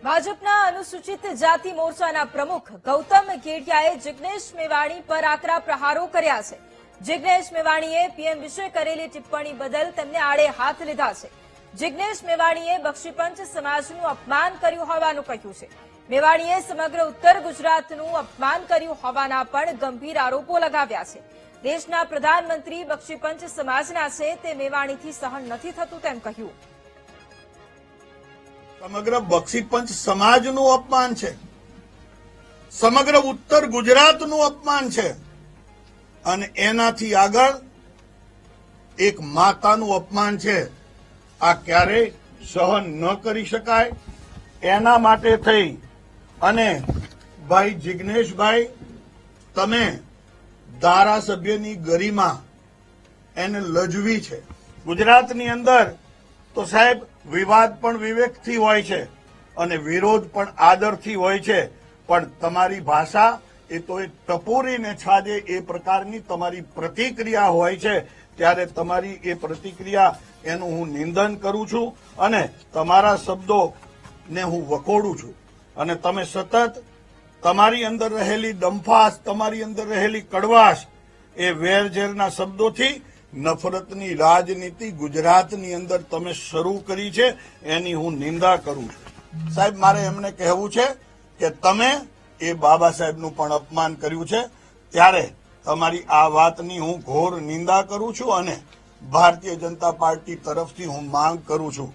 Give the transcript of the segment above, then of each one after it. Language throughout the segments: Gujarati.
ભાજપના અનુસૂચિત જાતિ મોરચાના પ્રમુખ ગૌતમ કેડિયાએ જિગ્નેશ મેવાણી પર આકરા પ્રહારો કર્યા છે. જિગ્નેશ મેવાણીએ પીએમ વિશે કરેલી ટિપ્પણી બદલ તેમને આડે હાથ લીધા છે. જિગ્નેશ મેવાણીએ બક્ષીપંચ સમાજનું અપમાન કર્યું હોવાનું કહ્યું છે. મેવાણીએ સમગ્ર ઉત્તર ગુજરાતનું અપમાન કર્યું હોવાના પણ ગંભીર આરોપો લગાવ્યા છે. દેશના પ્રધાનમંત્રી બક્ષીપંચ સમાજના છે, તે મેવાણીથી સહન નથી થતું તેમ કહ્યું. સમગ્ર બક્ષીપંચ સમાજનું અપમાન છે, સમગ્ર ઉત્તર ગુજરાતનું અપમાન છે, અને એનાથી આગળ એક માતાનું અપમાન છે. આ ક્યારેય સહન ન કરી શકાય. એના માટે થઈ અને ભાઈ જિગ્નેશભાઈ, તમે ધારાસભ્યની ગરિમા એને લજવી છે. ગુજરાતની અંદર તો સાહેબ વિવાદ પણ વિવેકથી હોય છે અને વિરોધ પણ આદરથી હોય છે, પણ તમારી ભાષા એ તો એક ટપોરીને છાજે એ પ્રકારની તમારી પ્રતિક્રિયા હોય છે. ત્યારે તમારી એ પ્રતિક્રિયા એનું હું નિંદન કરું છું અને તમારા શબ્દોને હું વખોડું છું. અને તમે સતત તમારી અંદર રહેલી ડંફાસ, તમારી અંદર રહેલી કડવાશ, એ વેરઝેરના શબ્દોથી નફરતની રાજનીતિ ગુજરાતની અંદર તમે શરૂ કરી છે, એની હું નિંદા કરું છું. સાહેબ, મારે એમને કહેવું છે કે તમે એ બાબા સાહેબનું પણ અપમાન કર્યું છે, ત્યારે તમારી આ વાતની હું ઘોર નિંદા કરું છું અને ભારતીય જનતા પાર્ટી તરફથી હું માંગ કરું છું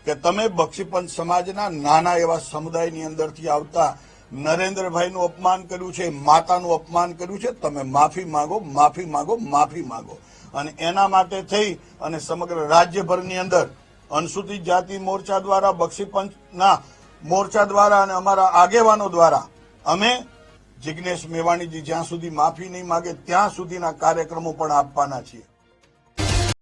કે તમે બક્ષીપંચ સમાજના નાના એવા સમુદાયની અંદરથી આવતા નરેન્દ્રભાઈનું અપમાન કર્યું છે, માતાનું અપમાન કર્યું છે. તમે માફી માંગો, માફી માંગો, માફી માંગો. અને એના માટે થઈ અને સમગ્ર રાજ્યભરની અંદર અનુસૂચિત જાતિ મોરચા દ્વારા, બક્ષીપંચના મોરચા દ્વારા અને અમારા આગેવાનો દ્વારા અમે જિગ્નેશ મેવાણીજી જ્યાં સુધી માફી નહીં માંગે ત્યાં સુધીના કાર્યક્રમો પણ આપવાના છીએ.